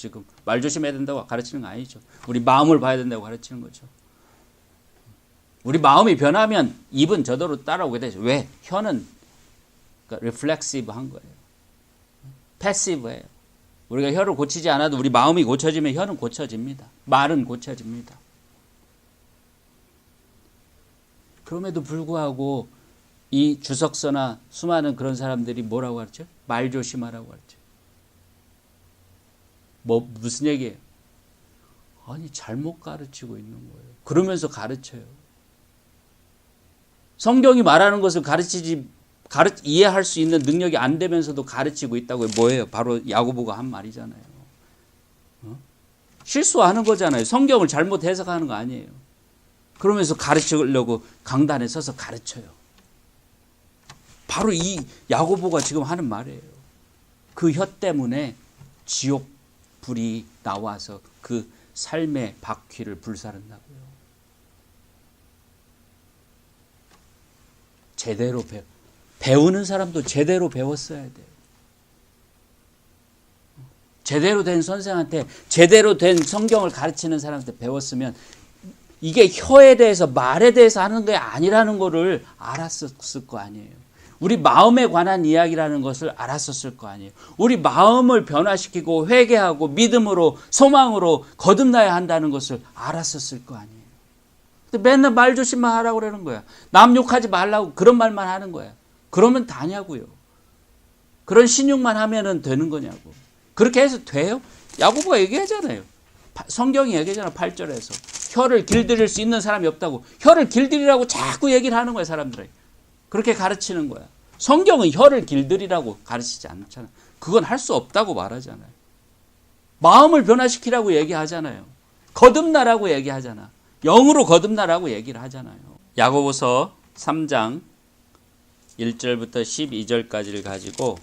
지금 말 조심해야 된다고 가르치는 거 아니죠. 우리 마음을 봐야 된다고 가르치는 거죠. 우리 마음이 변하면 입은 저대로 따라오게 되죠. 왜? 혀는 그러니까 reflexive한 거예요. 패시브예요. 우리가 혀를 고치지 않아도 우리 마음이 고쳐지면 혀는 고쳐집니다. 말은 고쳐집니다. 그럼에도 불구하고 이 주석서나 수많은 그런 사람들이 뭐라고 가르쳐요? 말 조심하라고 가르쳐요. 무슨 얘기예요? 아니 잘못 가르치고 있는 거예요. 그러면서 가르쳐요. 성경이 말하는 것을 이해할 수 있는 능력이 안 되면서도 가르치고 있다고요. 뭐예요? 바로 야고보가 한 말이잖아요. 실수하는 거잖아요. 성경을 잘못 해석하는 거 아니에요. 그러면서 가르치려고 강단에 서서 가르쳐요. 바로 이 야고보가 지금 하는 말이에요. 그 혀 때문에 지옥 불이 나와서 그 삶의 바퀴를 불사른다고요. 제대로 배우는 사람도 제대로 배웠어야 돼요. 제대로 된 선생한테 제대로 된 성경을 가르치는 사람한테 배웠으면 이게 혀에 대해서 말에 대해서 하는 게 아니라는 거를 알았었을 거 아니에요. 우리 마음에 관한 이야기라는 것을 알았었을 거 아니에요. 우리 마음을 변화시키고 회개하고 믿음으로 소망으로 거듭나야 한다는 것을 알았었을 거 아니에요. 근데 맨날 말 조심만 하라고 그러는 거야. 남 욕하지 말라고 그런 말만 하는 거야. 그러면 다냐고요. 그런 신용만 하면은 되는 거냐고. 그렇게 해서 돼요? 야고보가 얘기하잖아요. 성경이 얘기하잖아. 8절에서. 혀를 길들일 수 있는 사람이 없다고. 혀를 길들이라고 자꾸 얘기를 하는 거야. 사람들에게. 그렇게 가르치는 거야. 성경은 혀를 길들이라고 가르치지 않잖아. 그건 할 수 없다고 말하잖아요. 마음을 변화시키라고 얘기하잖아요. 거듭나라고 얘기하잖아. 영으로 거듭나라고 얘기를 하잖아요. 야고보서 3장 1절부터 12절까지를 가지고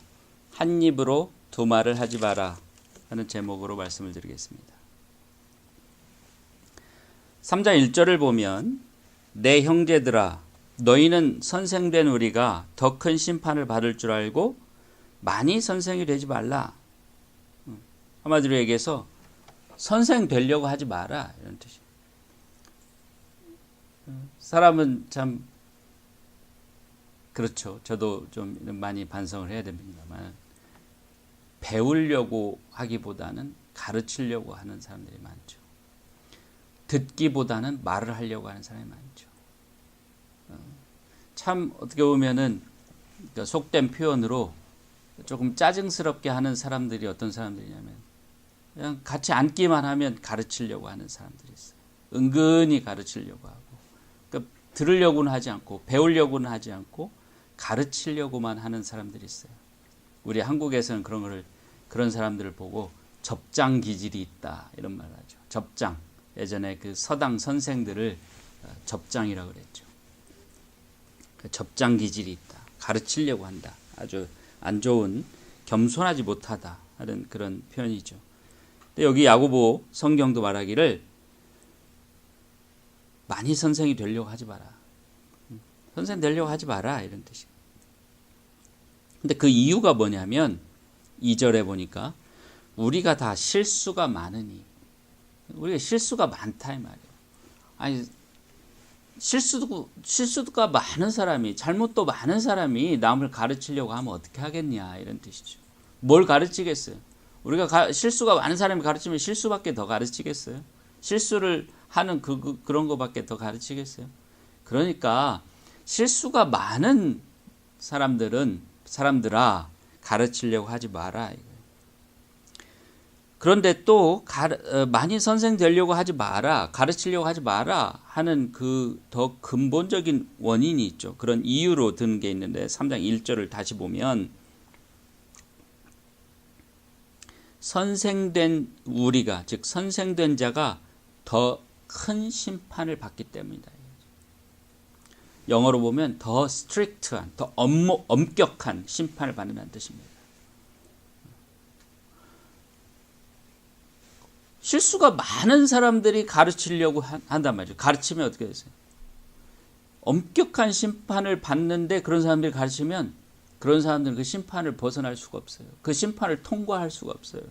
한 입으로 두 말을 하지 마라 하는 제목으로 말씀을 드리겠습니다. 3장 1절을 보면 내 형제들아 너희는 선생된 우리가 더 큰 심판을 받을 줄 알고 많이 선생이 되지 말라. 한마디로 얘기해서 선생 되려고 하지 마라 이런 뜻이에요. 사람은 참 그렇죠. 저도 좀 많이 반성을 해야 됩니다만 배우려고 하기보다는 가르치려고 하는 사람들이 많죠. 듣기보다는 말을 하려고 하는 사람이 많죠. 참 어떻게 보면은 속된 표현으로 조금 짜증스럽게 하는 사람들이 어떤 사람들이냐면 그냥 같이 앉기만 하면 가르치려고 하는 사람들이 있어요. 은근히 가르치려고 하고 그러니까 들으려고는 하지 않고 배우려고는 하지 않고 가르치려고만 하는 사람들이 있어요. 우리 한국에서는 그런 사람들을 보고 접장 기질이 있다 이런 말을 하죠. 접장. 예전에 그 서당 선생들을 접장이라고 그랬죠. 접장 기질이 있다. 가르치려고 한다. 아주 안 좋은 겸손하지 못하다 하는 그런 표현이죠. 근데 여기 야고보 성경도 말하기를 많이 선생이 되려고 하지 마라. 선생 되려고 하지 마라 이런 뜻이에요. 근데 그 이유가 뭐냐면 2절에 보니까 우리가 다 실수가 많으니 우리가 실수가 많다 이 말이에요. 아니 실수가 많은 사람이 잘못도 많은 사람이 남을 가르치려고 하면 어떻게 하겠냐 이런 뜻이죠. 뭘 가르치겠어요? 우리가 실수가 많은 사람이 가르치면 실수밖에 더 가르치겠어요? 실수를 하는 그런 거밖에 더 가르치겠어요? 그러니까 실수가 많은 사람들아 가르치려고 하지 마라 이거예요. 그런데 또 많이 선생 되려고 하지 마라, 가르치려고 하지 마라 하는 그 더 근본적인 원인이 있죠. 그런 이유로 드는 게 있는데 3장 1절을 다시 보면 선생된 우리가 즉 선생된 자가 더 큰 심판을 받기 때문이다. 영어로 보면 더 스트릭트한, 더 엄격한 심판을 받는다는 뜻입니다. 실수가 많은 사람들이 가르치려고 한단 말이죠. 가르치면 어떻게 되세요? 엄격한 심판을 받는데 그런 사람들이 가르치면 그런 사람들은 그 심판을 벗어날 수가 없어요. 그 심판을 통과할 수가 없어요.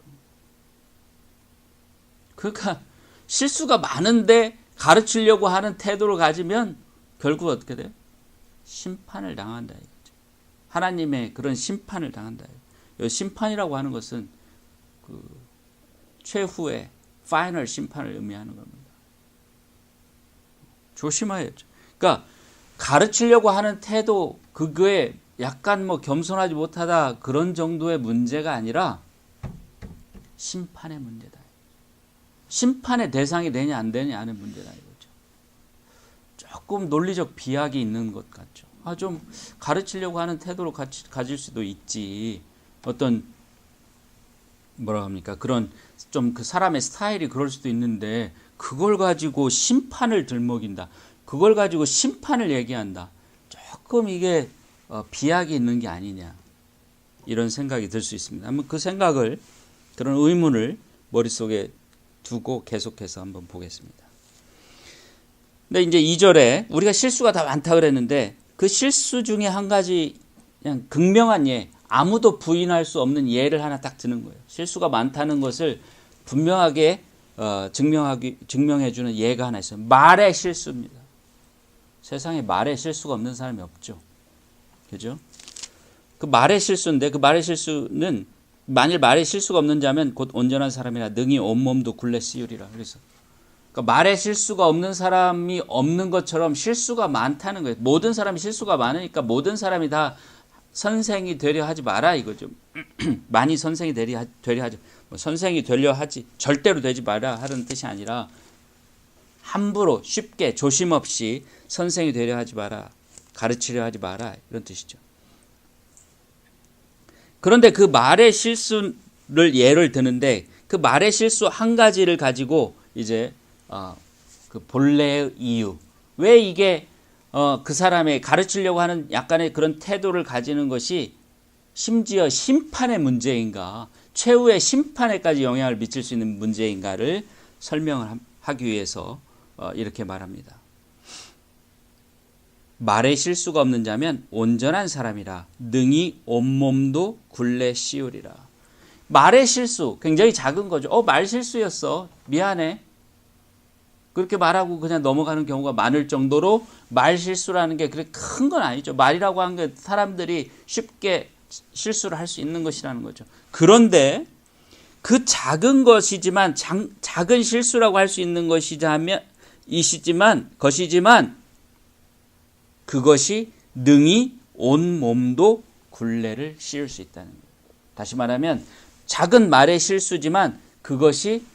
그러니까 실수가 많은데 가르치려고 하는 태도를 가지면 결국 어떻게 돼요? 심판을 당한다 이거죠. 하나님의 그런 심판을 당한다. 이 심판이라고 하는 것은 그 최후의 파이널 심판을 의미하는 겁니다. 조심해야죠. 그러니까 가르치려고 하는 태도 그거에 약간 뭐 겸손하지 못하다 그런 정도의 문제가 아니라 심판의 문제다. 심판의 대상이 되냐 안 되냐 하는 문제다 이거죠. 조금 논리적 비약이 있는 것 같죠. 좀 가르치려고 하는 태도로 가질 수도 있지. 어떤 뭐라 합니까? 그런 좀 그 사람의 스타일이 그럴 수도 있는데 그걸 가지고 심판을 들먹인다. 그걸 가지고 심판을 얘기한다. 조금 이게 비약이 있는 게 아니냐. 이런 생각이 들 수 있습니다. 한번 그 생각을 그런 의문을 머릿속에 두고 계속해서 한번 보겠습니다. 근데 이제 2절에 우리가 실수가 다 많다 그랬는데 그 실수 중에 한 가지 그냥 극명한 예, 아무도 부인할 수 없는 예를 하나 딱 드는 거예요. 실수가 많다는 것을 분명하게 증명해 주는 예가 하나 있어요. 말의 실수입니다. 세상에 말의 실수가 없는 사람이 없죠. 그죠? 그 말의 실수인데 그 말의 실수는 만일 말의 실수가 없는 자면 곧 온전한 사람이라 능히 온몸도 굴레 씌우리라. 그래서 그러니까 말의 실수가 없는 사람이 없는 것처럼 실수가 많다는 거예요. 모든 사람이 실수가 많으니까 모든 사람이 다 선생이 되려 하지 마라 이거죠. 많이 선생이 되려 하지. 선생이 되려 하지 절대로 되지 마라 하는 뜻이 아니라 함부로 쉽게 조심 없이 선생이 되려 하지 마라. 가르치려 하지 마라 이런 뜻이죠. 그런데 그 말의 실수를 예를 드는데 그 말의 실수 한 가지를 가지고 이제 그 본래의 이유 왜 이게 그 사람의 가르치려고 하는 약간의 그런 태도를 가지는 것이 심지어 심판의 문제인가 최후의 심판에까지 영향을 미칠 수 있는 문제인가를 설명을 하기 위해서 이렇게 말합니다. 말에 실수가 없는 자면 온전한 사람이라 능히 온몸도 굴레 씌우리라. 말의 실수 굉장히 작은 거죠. 말 실수였어. 미안해. 그렇게 말하고 그냥 넘어가는 경우가 많을 정도로 말 실수라는 게 그렇게 큰 건 아니죠. 말이라고 하는 게 사람들이 쉽게 실수를 할 수 있는 것이라는 거죠. 그런데 그 작은 것이지만 작은 실수라고 할 수 있는 것이지만 그것이 능히 온 몸도 굴레를 씌울 수 있다는 거예요. 다시 말하면 작은 말의 실수지만 그것이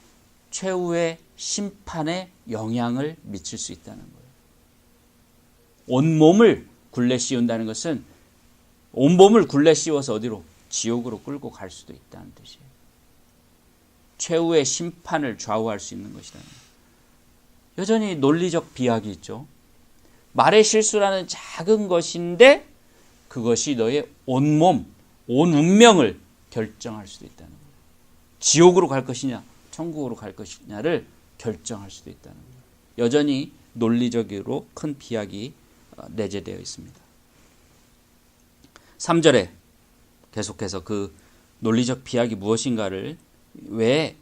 최후의 심판에 영향을 미칠 수 있다는 거예요. 온몸을 굴레 씌운다는 것은 온몸을 굴레 씌워서 어디로? 지옥으로 끌고 갈 수도 있다는 뜻이에요. 최후의 심판을 좌우할 수 있는 것이라는 거예요. 여전히 논리적 비약이 있죠. 말의 실수라는 작은 것인데 그것이 너의 온몸, 온 운명을 결정할 수도 있다는 거예요. 지옥으로 갈 것이냐 천국으로 갈 것이냐를 결정할 수도 있다는 거예요. 여전히 논리적으로 큰 비약이 내재되어 있습니다. 3절에 계속해서 그 논리적 비약이 무엇인가를 왜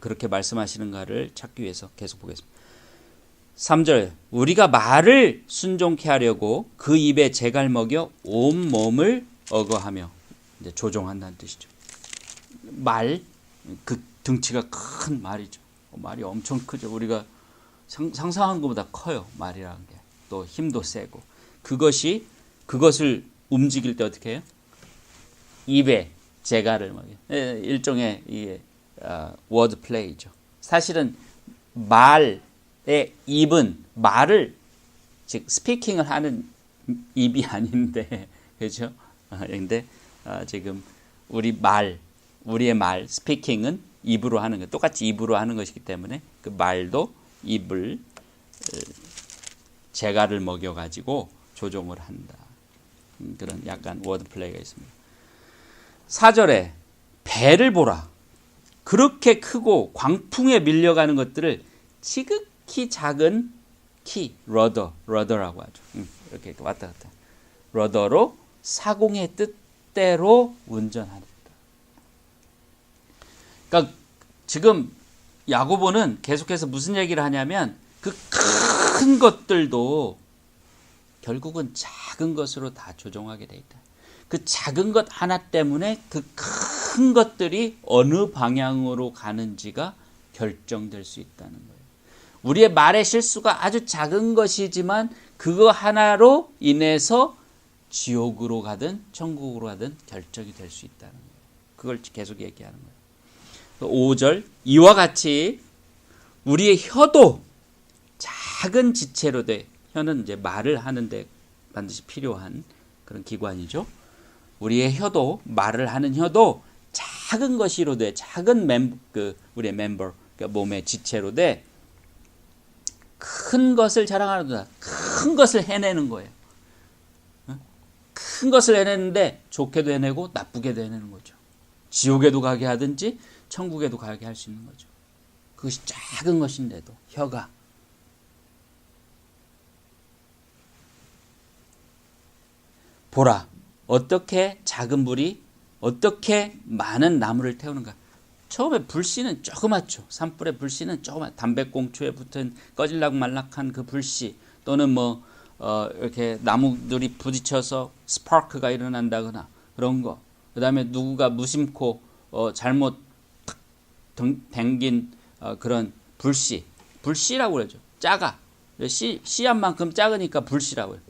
그렇게 말씀하시는가를 찾기 위해서 계속 보겠습니다. 3절 우리가 말을 순종케 하려고 그 입에 재갈 먹여 온 몸을 억어하며 이제 조종한다는 뜻이죠. 말, 그 등치가 큰 말이죠. 말이 엄청 크죠. 우리가 상상한 것보다 커요. 말이라는 게. 또 힘도 세고. 그것을 움직일 때 어떻게 해요? 입에 재갈을 먹여. 일종의 워드 플레이죠. 사실은 말의 입은 말을 즉 스피킹을 하는 입이 아닌데 그렇죠? 그런데 지금 우리의 말 스피킹은 입으로 하는 거 똑같이 입으로 하는 것이기 때문에 그 말도 입을 재갈을 먹여 가지고 조종을 한다. 그런 약간 워드 플레이가 있습니다. 4절에 배를 보라. 그렇게 크고 광풍에 밀려가는 것들을 지극히 작은 키, 러더라고 하죠. 이렇게 왔다 갔다. 러더로 사공의 뜻대로 운전한다. 그러니까 지금 야고보는 계속해서 무슨 얘기를 하냐면 그 큰 것들도 결국은 작은 것으로 다 조종하게 돼 있다. 그 작은 것 하나 때문에 그 큰 것들이 어느 방향으로 가는지가 결정될 수 있다는 거예요. 우리의 말의 실수가 아주 작은 것이지만 그거 하나로 인해서 지옥으로 가든 천국으로 가든 결정이 될 수 있다는 거예요. 그걸 계속 얘기하는 거예요. 5절, 이와 같이 우리의 혀도 작은 지체로 돼. 혀는 이제 말을 하는데 반드시 필요한 그런 기관이죠. 우리의 혀도, 말을 하는 혀도 작은 것이로 돼. 작은 우리의 멤버, 그러니까 몸의 지체로 돼. 큰 것을 자랑하는다. 큰 것을 해내는 거예요. 큰 것을 해내는데 좋게도 해내고 나쁘게도 해내는 거죠. 지옥에도 가게 하든지 천국에도 가게 할 수 있는 거죠. 그것이 작은 것인데도 혀가. 보라, 어떻게 작은 불이 어떻게 많은 나무를 태우는가. 처음에 불씨는 조그맣죠. 산불의 불씨는 조그맣. 담배꽁초에 붙은 꺼질락 말락한 그 불씨, 또는 이렇게 나무들이 부딪혀서 스파크가 일어난다거나 그런 거. 그 다음에 누구가 무심코 잘못 댕긴 그런 불씨. 불씨라고 그러죠. 작아. 씨앗만큼 작으니까 불씨라고 해요.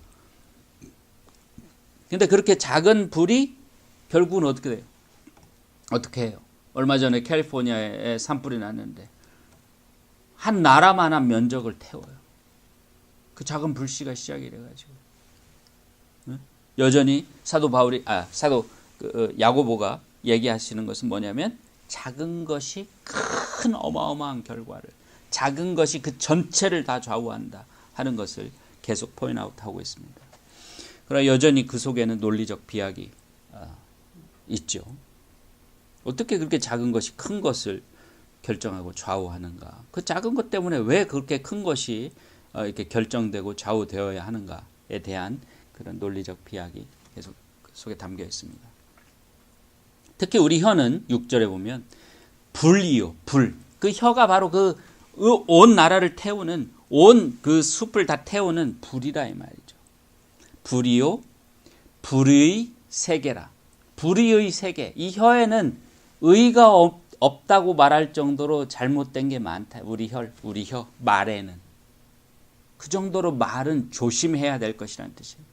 근데 그렇게 작은 불이 결국은 어떻게 돼요? 어떻게 해요? 얼마 전에 캘리포니아에 산불이 났는데 한 나라만한 면적을 태워요. 그 작은 불씨가 시작이 돼가지고 여전히 야고보가 얘기하시는 것은 뭐냐면 작은 것이 큰 어마어마한 결과를, 작은 것이 그 전체를 다 좌우한다 하는 것을 계속 포인트아웃하고 있습니다. 그러나 여전히 그 속에는 논리적 비약이 있죠. 어떻게 그렇게 작은 것이 큰 것을 결정하고 좌우하는가? 그 작은 것 때문에 왜 그렇게 큰 것이 이렇게 결정되고 좌우되어야 하는가에 대한 그런 논리적 비약이 계속 그 속에 담겨 있습니다. 특히 우리 혀는 6절에 보면 불이요, 불. 그 혀가 바로 그 온 나라를 태우는, 온 그 숲을 다 태우는 불이라 이 말이죠. 불이요, 불의 세계라. 불의의 세계. 이 혀에는 의가 없다고 말할 정도로 잘못된 게 많다. 우리 혀, 말에는. 그 정도로 말은 조심해야 될 것이라는 뜻이에요.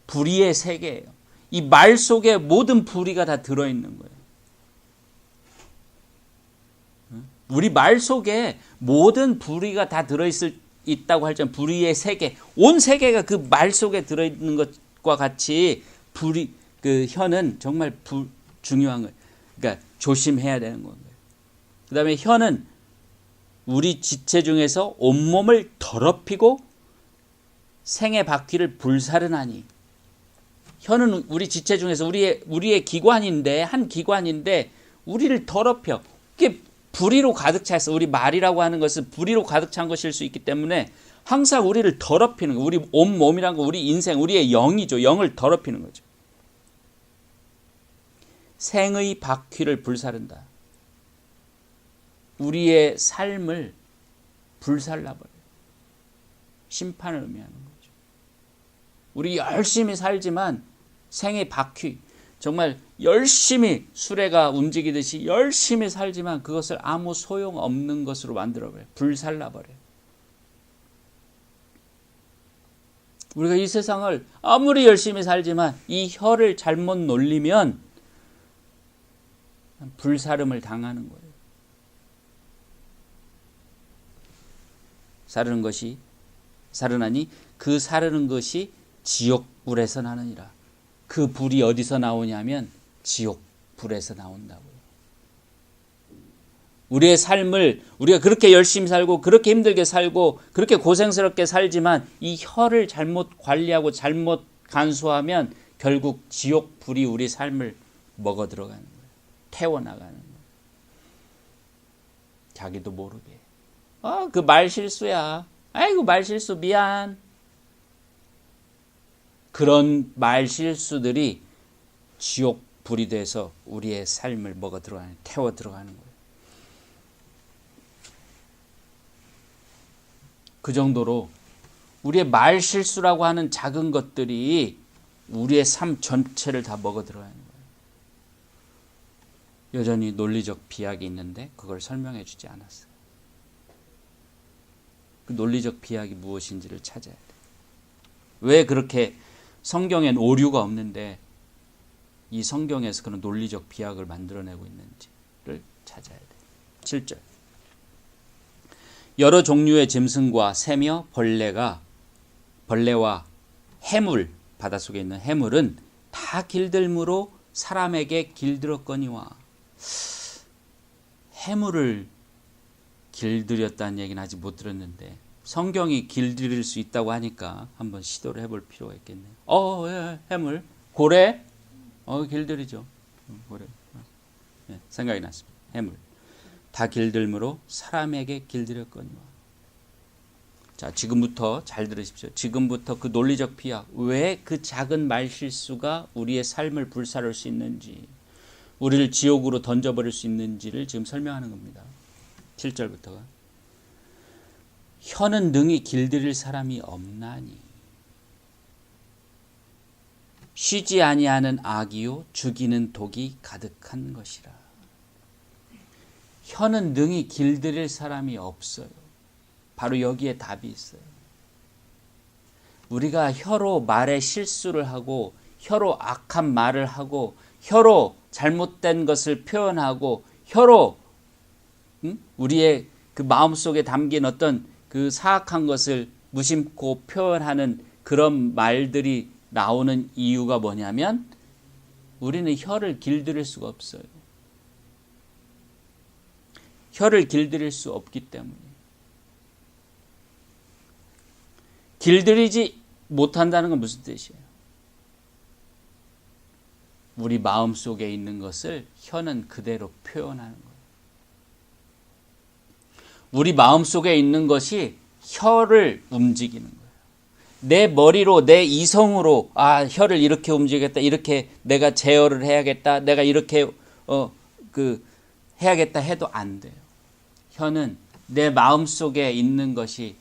불의의 세계예요. 이 말 속에 모든 불의가 다 들어있는 거예요. 우리 말 속에 모든 불의가 다 들어있다고 할 정도 불의의 세계, 온 세계가 그 말 속에 들어있는 것과 같이 그 혀는 정말 중요한 거예요. 그러니까 조심해야 되는 거예요. 그 다음에 혀는 우리 지체 중에서 온몸을 더럽히고 생의 바퀴를 불사르나니. 혀는 우리 지체 중에서 우리의 기관인데, 한 기관인데 우리를 더럽혀. 그게 불의로 가득 차 있어. 우리 말이라고 하는 것은 불의로 가득 찬 것일 수 있기 때문에 항상 우리를 더럽히는 거. 우리 온몸이란 거, 우리 인생, 우리의 영이죠. 영을 더럽히는 거죠. 생의 바퀴를 불사른다. 우리의 삶을 불살라버려요. 심판을 의미하는 거죠. 우리 열심히 살지만 생의 바퀴, 정말 열심히 수레가 움직이듯이 열심히 살지만 그것을 아무 소용없는 것으로 만들어버려요. 불살라버려요. 우리가 이 세상을 아무리 열심히 살지만 이 혀를 잘못 놀리면 불사름을 당하는 거예요. 사르나니 그 사르는 것이 지옥불에서 나느니라. 그 불이 어디서 나오냐면 지옥불에서 나온다고요. 우리의 삶을 우리가 그렇게 열심히 살고 그렇게 힘들게 살고 그렇게 고생스럽게 살지만 이 혀를 잘못 관리하고 잘못 간수하면 결국 지옥불이 우리 삶을 먹어 들어가는 거예요. 태워나가는 거예요. 자기도 모르게. 그 말 실수야. 아이고 말 실수 미안. 그런 말 실수들이 지옥불이 돼서 우리의 삶을 먹어 들어가는, 태워 들어가는 거예요. 그 정도로 우리의 말 실수라고 하는 작은 것들이 우리의 삶 전체를 다 먹어 들어가는 거예요. 여전히 논리적 비약이 있는데 그걸 설명해 주지 않았어요. 그 논리적 비약이 무엇인지를 찾아야 돼요. 왜 그렇게 성경엔 오류가 없는데 이 성경에서 그런 논리적 비약을 만들어내고 있는지를 찾아야 돼요. 7절. 여러 종류의 짐승과 새며 벌레와 해물, 바닷속에 있는 해물은 다 길들므로 사람에게 길들었거니와. 해물을 길들였다는 얘기는 아직 못 들었는데 성경이 길들일 수 있다고 하니까 한번 시도를 해볼 필요가 있겠네요. 예, 해물, 고래, 길들이죠. 고래, 생각이 났습니다. 해물 다 길들므로 사람에게 길들였거니와. 자, 지금부터 잘 들으십시오. 지금부터 그 논리적 비약, 왜 그 작은 말실수가 우리의 삶을 불사를 수 있는지, 우리를 지옥으로 던져버릴 수 있는지를 지금 설명하는 겁니다. 7절부터가. 혀는 능히 길들일 사람이 없나니 쉬지 아니하는 악이요 죽이는 독이 가득한 것이라. 혀는 능히 길들일 사람이 없어요. 바로 여기에 답이 있어요. 우리가 혀로 말에 실수를 하고 혀로 악한 말을 하고 혀로 잘못된 것을 표현하고 혀로 우리의 그 마음속에 담긴 어떤 그 사악한 것을 무심코 표현하는 그런 말들이 나오는 이유가 뭐냐면 우리는 혀를 길들일 수가 없어요. 혀를 길들일 수 없기 때문에. 길들이지 못한다는 건 무슨 뜻이에요? 우리 마음속에 있는 것을 혀는 그대로 표현하는 거예요. 우리 마음속에 있는 것이 혀를 움직이는 거예요. 내 머리로, 내 이성으로 혀를 이렇게 움직이겠다, 이렇게 내가 제어를 해야겠다, 내가 이렇게 해야겠다 해도 안 돼요. 혀는 내 마음속에 있는 것을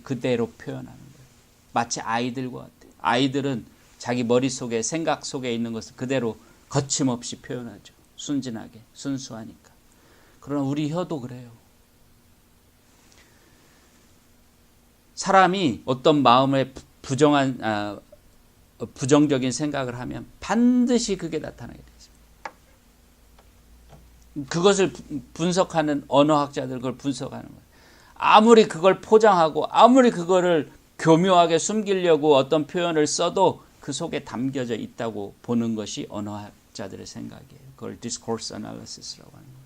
그대로 표현하는 거예요. 마치 아이들과 같아요. 아이들은 자기 머릿속에 생각 속에 있는 것을 그대로 거침없이 표현하죠. 순진하게, 순수하니까. 그러나 우리 혀도 그래요. 사람이 어떤 마음에 부정적인 생각을 하면 반드시 그게 나타나게 되죠. 그것을 분석하는 언어학자들 그걸 분석하는 거예요. 아무리 그걸 포장하고 아무리 그거를 교묘하게 숨기려고 어떤 표현을 써도 그 속에 담겨져 있다고 보는 것이 언어학자들의 생각이에요. 그걸 discourse analysis라고 하는 거예요.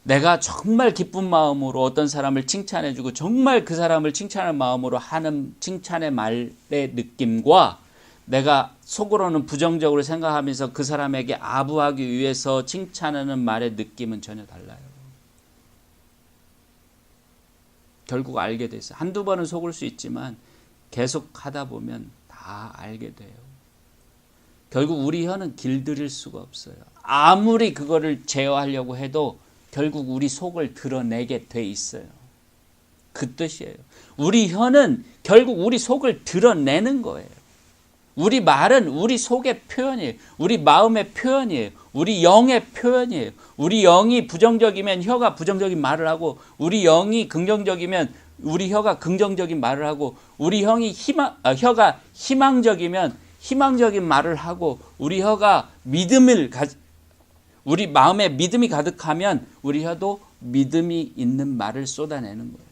내가 정말 기쁜 마음으로 어떤 사람을 칭찬해주고 정말 그 사람을 칭찬할 마음으로 하는 칭찬의 말의 느낌과 내가 속으로는 부정적으로 생각하면서 그 사람에게 아부하기 위해서 칭찬하는 말의 느낌은 전혀 달라요. 결국 알게 돼서 한두 번은 속을 수 있지만 계속 하다 보면 다 알게 돼요. 결국 우리 혀는 길들일 수가 없어요. 아무리 그거를 제어하려고 해도 결국 우리 속을 드러내게 돼 있어요. 그 뜻이에요. 우리 혀는 결국 우리 속을 드러내는 거예요. 우리 말은 우리 속의 표현이에요. 우리 마음의 표현이에요. 우리 영의 표현이에요. 우리 영이 부정적이면 혀가 부정적인 말을 하고 우리 영이 긍정적이면 우리 혀가 긍정적인 말을 하고 우리 혀가 희망적이면 희망적인 말을 하고 우리 혀가 우리 마음에 믿음이 가득하면 우리 혀도 믿음이 있는 말을 쏟아내는 거예요.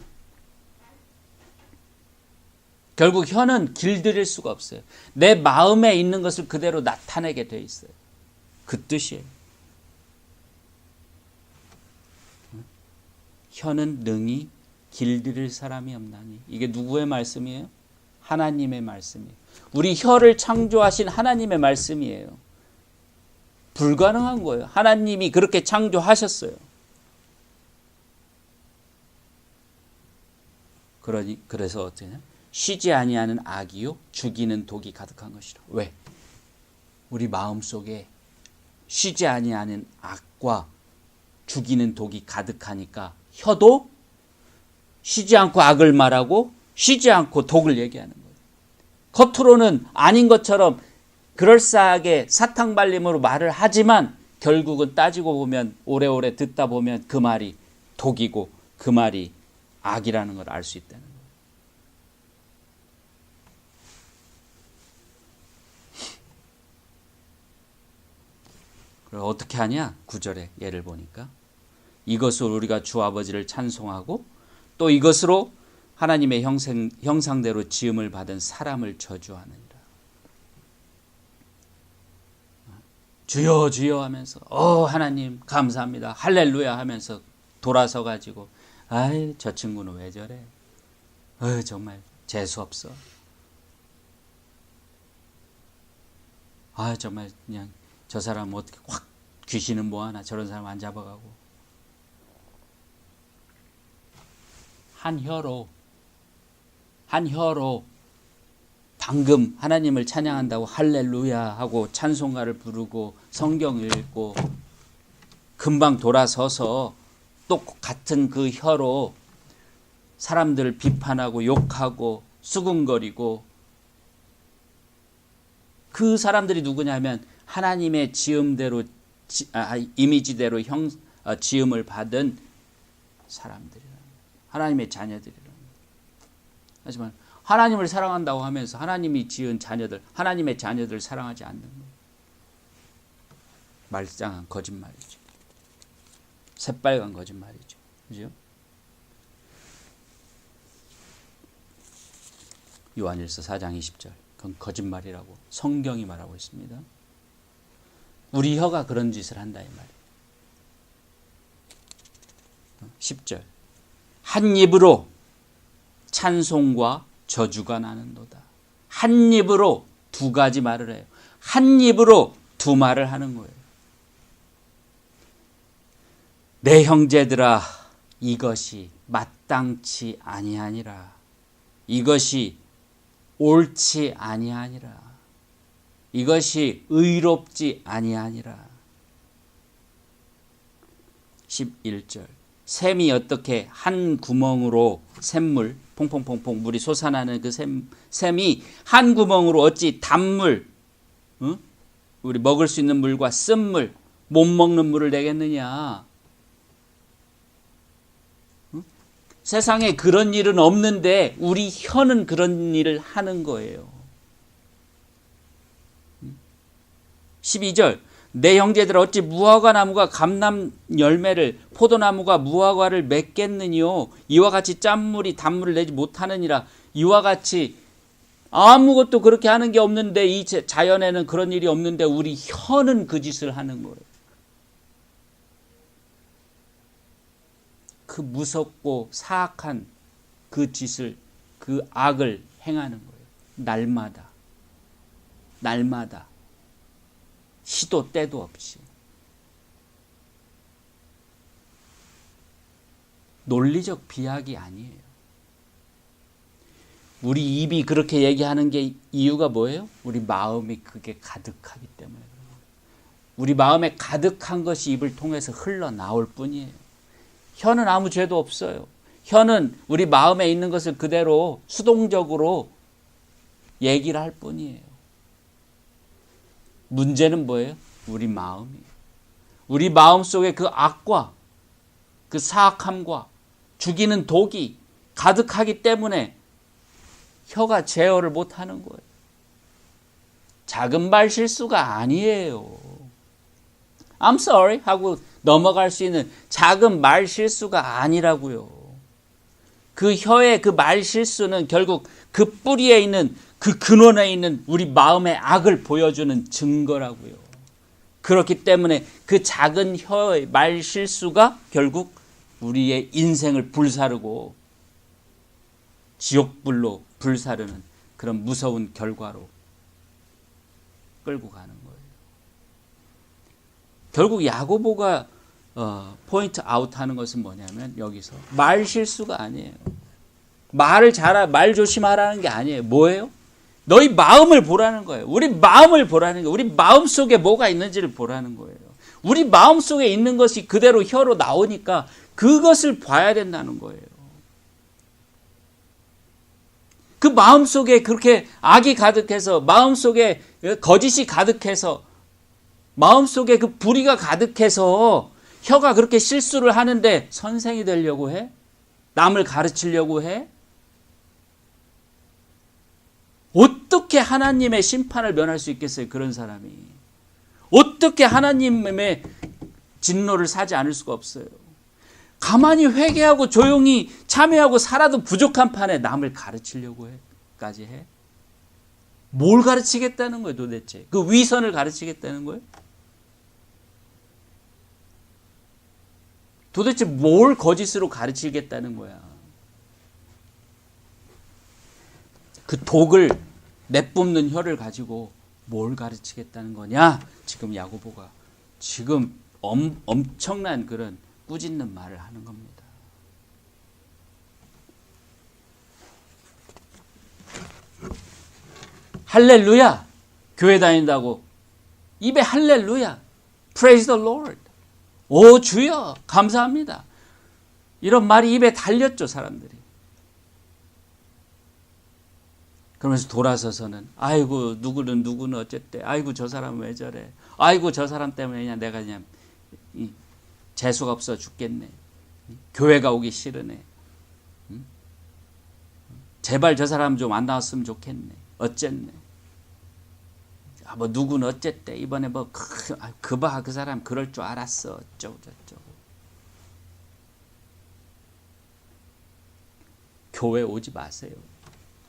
결국 혀는 길들일 수가 없어요. 내 마음에 있는 것을 그대로 나타내게 돼 있어요. 그 뜻이에요. 혀는 능히 길들일 사람이 없나니. 이게 누구의 말씀이에요? 하나님의 말씀이에요. 우리 혀를 창조하신 하나님의 말씀이에요. 불가능한 거예요. 하나님이 그렇게 창조하셨어요. 그래서 어쩌냐? 쉬지 아니하는 악이요 죽이는 독이 가득한 것이라. 왜? 우리 마음속에 쉬지 아니하는 악과 죽이는 독이 가득하니까 혀도 쉬지 않고 악을 말하고 쉬지 않고 독을 얘기하는 거예요. 겉으로는 아닌 것처럼 그럴싸하게 사탕발림으로 말을 하지만 결국은 따지고 보면 오래오래 듣다 보면 그 말이 독이고 그 말이 악이라는 걸 알 수 있다는 거예요. 그럼 어떻게 하냐? 9절에 예를 보니까 이것으로 우리가 주 아버지를 찬송하고 또 이것으로 하나님의 형상대로 지음을 받은 사람을 저주하느니라. 주여 주여 하면서 하나님 감사합니다 할렐루야 하면서 돌아서 가지고 아이 저 친구는 왜 저래? 정말 재수없어. 정말 그냥 저 사람 어떻게 확 귀신은 뭐하나 저런 사람 안 잡아가고 한 혀로 방금 하나님을 찬양한다고 할렐루야 하고 찬송가를 부르고 성경 읽고 금방 돌아서서 또 같은 그 혀로 사람들을 비판하고 욕하고 수군거리고 그 사람들이 누구냐면 하나님의 지음대로 이미지대로 지음을 받은 사람들이라 하나님의 자녀들이라. 하지만 하나님을 사랑한다고 하면서 하나님이 지은 자녀들, 하나님의 자녀들을 사랑하지 않는 거예요. 말짱한 거짓말이죠. 새빨간 거짓말이죠. 그죠? 요한일서 4장 20절. 그건 거짓말이라고 성경이 말하고 있습니다. 우리 혀가 그런 짓을 한다 이 말이에요. 10절. 한 입으로 찬송과 저주가 나는도다. 한 입으로 두 가지 말을 해요. 한 입으로 두 말을 하는 거예요. 내 형제들아 이것이 마땅치 아니하니라. 이것이 옳지 아니하니라. 이것이 의롭지 아니하니라. 11절. 샘이 어떻게 한 구멍으로 샘물 퐁퐁퐁퐁 물이 솟아나는 그 샘이 한 구멍으로 어찌 단물 우리 먹을 수 있는 물과 쓴물 못 먹는 물을 내겠느냐. 세상에 그런 일은 없는데 우리 혀는 그런 일을 하는 거예요. 12절. 내 형제들 어찌 무화과 나무가 감람 열매를 포도나무가 무화과를 맺겠느니요. 이와 같이 짠물이 단물을 내지 못하느니라. 이와 같이 아무것도 그렇게 하는 게 없는데 이 자연에는 그런 일이 없는데 우리 혀는 그 짓을 하는 거예요. 그 무섭고 사악한 그 짓을 그 악을 행하는 거예요. 날마다 시도 때도 없이. 논리적 비약이 아니에요. 우리 입이 그렇게 얘기하는 게 이유가 뭐예요? 우리 마음이 그게 가득하기 때문에. 우리 마음에 가득한 것이 입을 통해서 흘러나올 뿐이에요. 혀는 아무 죄도 없어요. 혀는 우리 마음에 있는 것을 그대로 수동적으로 얘기를 할 뿐이에요. 문제는 뭐예요? 우리 마음이에요. 우리 마음 속에 그 악과 그 사악함과 죽이는 독이 가득하기 때문에 혀가 제어를 못하는 거예요. 작은 말 실수가 아니에요. I'm sorry 하고 넘어갈 수 있는 작은 말 실수가 아니라고요. 그 혀의 그 말 실수는 결국 그 뿌리에 있는 그 근원에 있는 우리 마음의 악을 보여주는 증거라고요. 그렇기 때문에 그 작은 혀의 말 실수가 결국 우리의 인생을 불사르고 지옥불로 불사르는 그런 무서운 결과로 끌고 가는 거예요. 결국 야고보가 포인트 아웃하는 것은 뭐냐면 여기서 말 실수가 아니에요. 말 조심하라는 게 아니에요. 뭐예요? 너희 마음을 보라는 거예요. 우리 마음을 보라는 거예요. 우리 마음 속에 뭐가 있는지를 보라는 거예요. 우리 마음속에 있는 것이 그대로 혀로 나오니까 그것을 봐야 된다는 거예요. 그 마음속에 그렇게 악이 가득해서, 마음속에 거짓이 가득해서, 마음속에 그 불의가 가득해서 혀가 그렇게 실수를 하는데 선생이 되려고 해? 남을 가르치려고 해? 어떻게 하나님의 심판을 면할 수 있겠어요? 그런 사람이. 어떻게 하나님의 진노를 사지 않을 수가 없어요. 가만히 회개하고 조용히 참여하고 살아도 부족한 판에 남을 가르치려고 해까지 해? 뭘 가르치겠다는 거예요 도대체? 그 위선을 가르치겠다는 거예요? 도대체 뭘 거짓으로 가르치겠다는 거야? 그 독을 내뿜는 혀를 가지고 뭘 가르치겠다는 거냐? 지금 야고보가 지금 엄청난 그런 꾸짖는 말을 하는 겁니다. 할렐루야! 교회 다닌다고 입에 할렐루야! Praise the Lord! 오 주여! 감사합니다. 이런 말이 입에 달렸죠 사람들이. 그러면서 돌아서서는 아이고 누구는 어쨌대. 아이고 저 사람 왜 저래. 아이고 저 사람 때문에 그냥 내가 그냥 재수가 없어 죽겠네. 교회가 오기 싫으네. 제발 저 사람 좀 안 나왔으면 좋겠네. 어쨌네. 뭐 누구는 어쨌대. 이번에 뭐 그 사람 그럴 줄 알았어. 어쩌고 저쩌고. 교회 오지 마세요.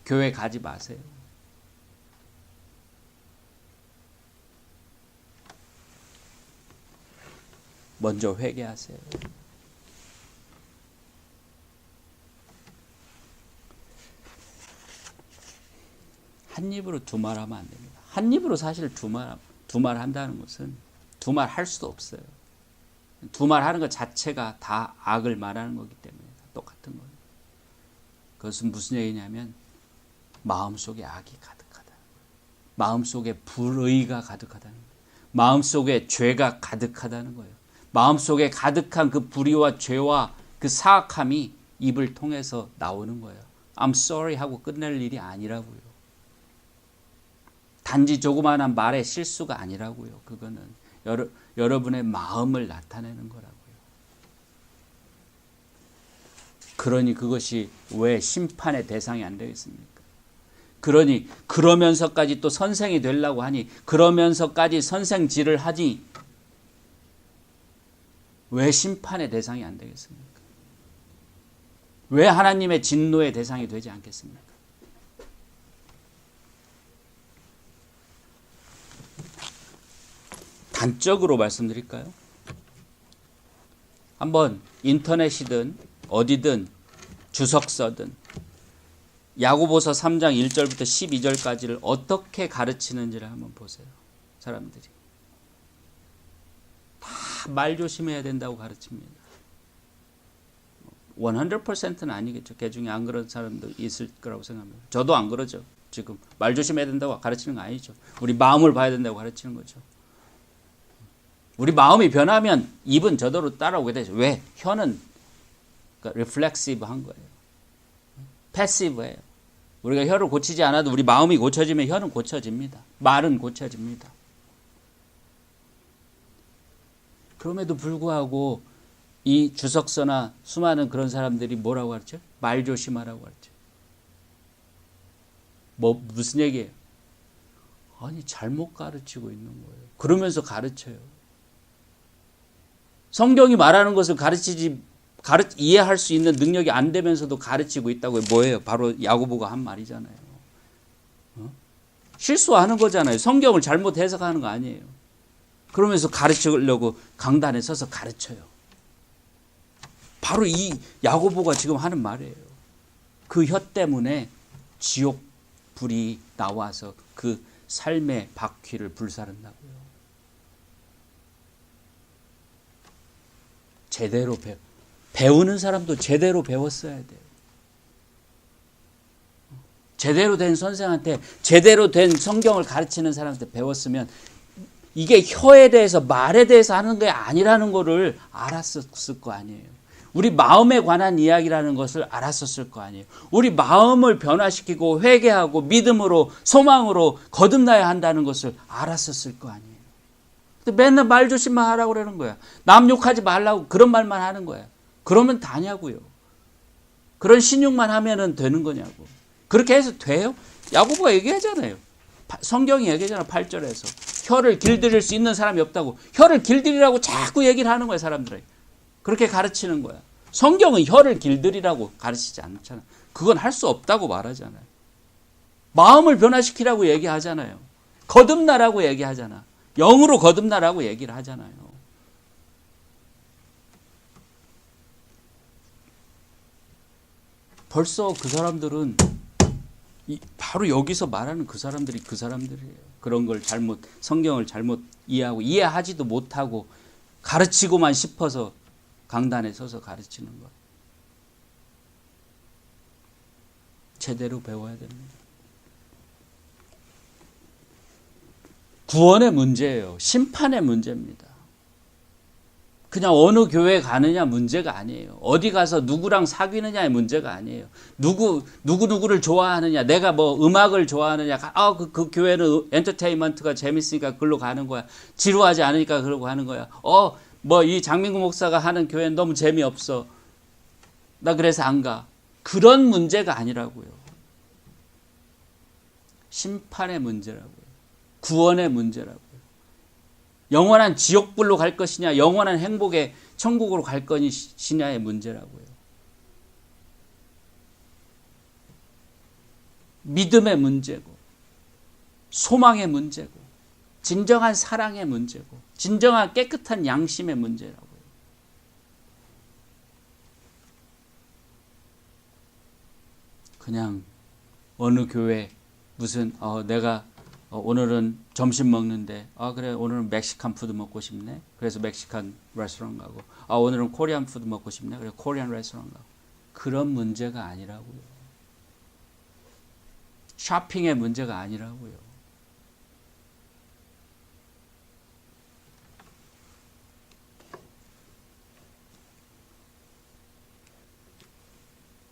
교회 가지 마세요. 먼저 회개하세요. 한 입으로 두 말 하면 안 됩니다. 한 입으로 사실 두 말 한다는 것은 두 말 할 수도 없어요. 두 말 하는 것 자체가 다 악을 말하는 거기 때문에 똑같은 거예요. 그것은 무슨 얘기냐면 마음속에 악이 가득하다. 마음속에 불의가 가득하다는 거예요. 마음속에 죄가 가득하다는 거예요. 마음속에 가득한 그 불의와 죄와 그 사악함이 입을 통해서 나오는 거예요. I'm sorry 하고 끝낼 일이 아니라고요. 단지 조그마한 말의 실수가 아니라고요. 그거는 여러분의 마음을 나타내는 거라고요. 그러니 그것이 왜 심판의 대상이 안 되겠습니까? 그러니 그러면서까지 또 선생이 되려고 하니, 그러면서까지 선생질을 하니 왜 심판의 대상이 안 되겠습니까? 왜 하나님의 진노의 대상이 되지 않겠습니까? 단적으로 말씀드릴까요? 한번 인터넷이든 어디든 주석서든 야고보서 3장 1절부터 12절까지를 어떻게 가르치는지를 한번 보세요. 사람들이 다 말 조심해야 된다고 가르칩니다. 100%는 아니겠죠. 그 중에 안 그런 사람도 있을 거라고 생각합니다. 저도 안 그러죠. 지금 말 조심해야 된다고 가르치는 거 아니죠. 우리 마음을 봐야 된다고 가르치는 거죠. 우리 마음이 변하면 입은 저대로 따라오게 되죠. 왜? 혀는 reflexive한 거예요. 패시브예요. 우리가 혀를 고치지 않아도 우리 마음이 고쳐지면 혀는 고쳐집니다. 말은 고쳐집니다. 그럼에도 불구하고 이 주석서나 수많은 그런 사람들이 뭐라고 가르쳐요? 말 조심하라고 가르쳐요. 무슨 얘기예요? 아니 잘못 가르치고 있는 거예요. 그러면서 가르쳐요. 성경이 말하는 것을 이해할 수 있는 능력이 안 되면서도 가르치고 있다고요. 뭐예요? 바로 야고보가 한 말이잖아요. 실수하는 거잖아요. 성경을 잘못 해석하는 거 아니에요. 그러면서 가르치려고 강단에 서서 가르쳐요. 바로 이 야고보가 지금 하는 말이에요. 그 혀 때문에 지옥 불이 나와서 그 삶의 바퀴를 불사른다고요. 제대로 배우는 사람도 제대로 배웠어야 돼요. 제대로 된 선생한테, 제대로 된 성경을 가르치는 사람한테 배웠으면 이게 혀에 대해서 말에 대해서 하는 게 아니라는 거를 알았었을 거 아니에요. 우리 마음에 관한 이야기라는 것을 알았었을 거 아니에요. 우리 마음을 변화시키고 회개하고 믿음으로 소망으로 거듭나야 한다는 것을 알았었을 거 아니에요. 근데 맨날 말 조심만 하라고 그러는 거야. 남 욕하지 말라고 그런 말만 하는 거야. 그러면 다냐고요. 그런 신용만 하면은 되는 거냐고. 그렇게 해서 돼요? 야고보가 얘기하잖아요. 성경이 얘기하잖아. 8절에서. 혀를 길들일 수 있는 사람이 없다고. 혀를 길들이라고 자꾸 얘기를 하는 거야, 사람들에게. 그렇게 가르치는 거야. 성경은 혀를 길들이라고 가르치지 않잖아. 그건 할 수 없다고 말하잖아요. 마음을 변화시키라고 얘기하잖아요. 거듭나라고 얘기하잖아. 영으로 거듭나라고 얘기를 하잖아요. 벌써 그 사람들은 바로 여기서 말하는 그 사람들이 그 사람들이에요. 그런 걸 잘못, 성경을 잘못 이해하고 이해하지도 못하고 가르치고만 싶어서 강단에 서서 가르치는 것. 제대로 배워야 됩니다. 구원의 문제예요. 심판의 문제입니다. 그냥 어느 교회 가느냐 문제가 아니에요. 어디 가서 누구랑 사귀느냐의 문제가 아니에요. 누구를 좋아하느냐, 내가 뭐 음악을 좋아하느냐, 그 교회는 엔터테인먼트가 재밌으니까 그걸로 가는 거야. 지루하지 않으니까 그러고 가는 거야. 뭐 이 장민구 목사가 하는 교회는 너무 재미없어. 나 그래서 안 가. 그런 문제가 아니라고요. 심판의 문제라고요. 구원의 문제라고요. 영원한 지옥불로 갈 것이냐, 영원한 행복의 천국으로 갈 것이냐의 문제라고요. 믿음의 문제고, 소망의 문제고, 진정한 사랑의 문제고, 진정한 깨끗한 양심의 문제라고요. 그냥 어느 교회 무슨 내가 오늘은 점심 먹는데 그래 오늘은 멕시칸 푸드 먹고 싶네. 그래서 멕시칸 레스토랑 가고 오늘은 코리안 푸드 먹고 싶네. 그래 코리안 레스토랑 가고. 그런 문제가 아니라고요. 쇼핑의 문제가 아니라고요.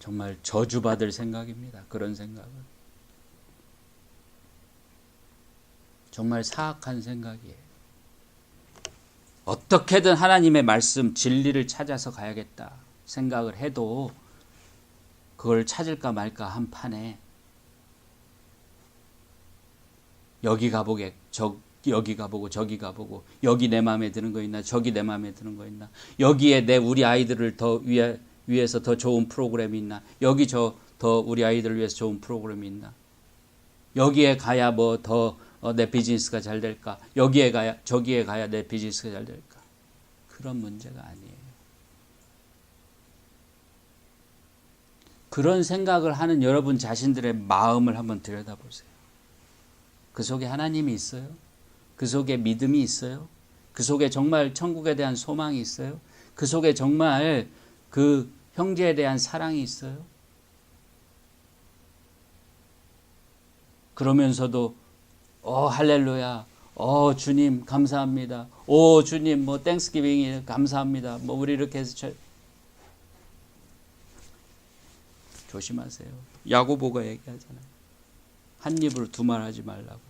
정말 저주받을 생각입니다. 그런 생각은. 정말 사악한 생각이에요. 어떻게든 하나님의 말씀, 진리를 찾아서 가야겠다 생각을 해도 그걸 찾을까 말까 한 판에 여기 가보게, 여기 가보고 저기 가보고 여기 내 마음에 드는 거 있나 저기 내 마음에 드는 거 있나 여기에 우리 아이들을 더 위해서 더 좋은 프로그램이 있나 여기 더 우리 아이들을 위해서 좋은 프로그램이 있나 여기에 가야 뭐 더 내 비즈니스가 잘 될까? 여기에 가야 저기에 가야 내 비즈니스가 잘 될까? 그런 문제가 아니에요. 그런 생각을 하는 여러분 자신들의 마음을 한번 들여다보세요. 그 속에 하나님이 있어요? 그 속에 믿음이 있어요? 그 속에 정말 천국에 대한 소망이 있어요? 그 속에 정말 그 형제에 대한 사랑이 있어요? 그러면서도 할렐루야. 주님 감사합니다. 주님 뭐 땡스기빙이 감사합니다. 뭐 우리 이렇게 해서 조심하세요. 야고보가 얘기하잖아요. 한 입으로 두 말 하지 말라고.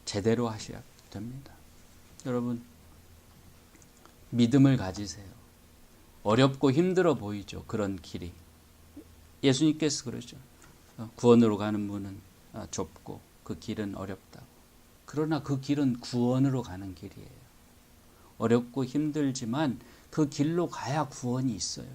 제대로 하셔야 됩니다. 여러분 믿음을 가지세요. 어렵고 힘들어 보이죠. 그런 길이. 예수님께서 그러죠. 구원으로 가는 문은 좁고 그 길은 어렵다고. 그러나 그 길은 구원으로 가는 길이에요. 어렵고 힘들지만 그 길로 가야 구원이 있어요.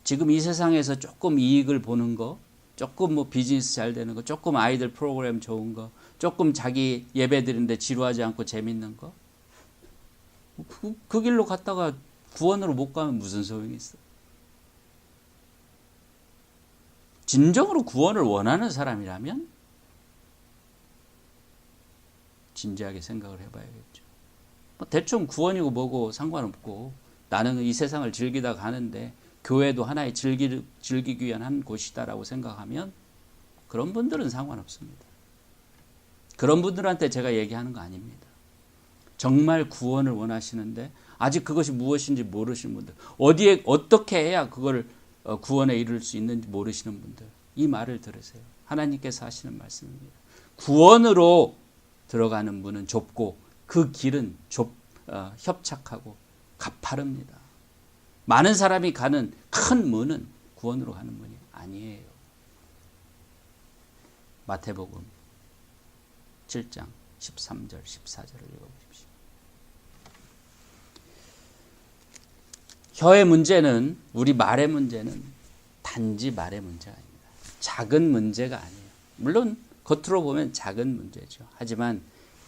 지금 이 세상에서 조금 이익을 보는 거, 조금 뭐 비즈니스 잘 되는 거, 조금 아이들 프로그램 좋은 거, 조금 자기 예배 드리는데 지루하지 않고 재밌는 거, 그 길로 갔다가 구원으로 못 가면 무슨 소용이 있어? 진정으로 구원을 원하는 사람이라면 진지하게 생각을 해봐야겠죠. 대충 구원이고 뭐고 상관없고 나는 이 세상을 즐기다 가는데 교회도 하나의 즐기기 위한 한 곳이다라고 생각하면 그런 분들은 상관없습니다. 그런 분들한테 제가 얘기하는 거 아닙니다. 정말 구원을 원하시는데 아직 그것이 무엇인지 모르시는 분들, 어디에 어떻게 해야 그걸 구원에 이를 수 있는지 모르시는 분들, 이 말을 들으세요. 하나님께서 하시는 말씀입니다. 구원으로 들어가는 문은 좁고 그 길은 협착하고 가파릅니다. 많은 사람이 가는 큰 문은 구원으로 가는 문이 아니에요. 마태복음 7장 13절 14절을 읽어보십시오. 혀의 문제는, 우리 말의 문제는 단지 말의 문제가 아닙니다. 작은 문제가 아니에요. 물론 겉으로 보면 작은 문제죠. 하지만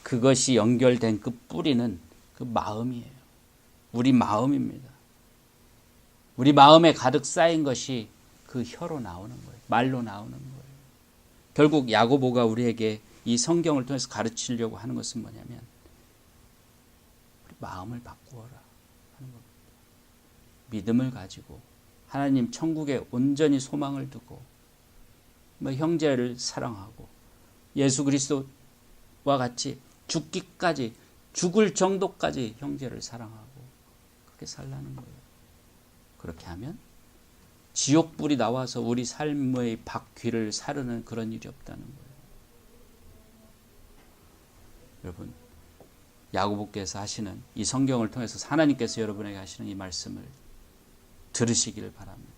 그것이 연결된 그 뿌리는 그 마음이에요. 우리 마음입니다. 우리 마음에 가득 쌓인 것이 그 혀로 나오는 거예요. 말로 나오는 거예요. 결국 야고보가 우리에게 이 성경을 통해서 가르치려고 하는 것은 뭐냐면 우리 마음을 바꾸어라 하는 겁니다. 믿음을 가지고 하나님 천국에 온전히 소망을 두고 형제를 사랑하고 예수 그리스도와 같이 죽기까지, 죽을 정도까지 형제를 사랑하고 그렇게 살라는 거예요. 그렇게 하면 지옥불이 나와서 우리 삶의 바퀴를 사르는 그런 일이 없다는 거예요. 여러분, 야고보께서 하시는 이 성경을 통해서 하나님께서 여러분에게 하시는 이 말씀을 들으시기를 바랍니다.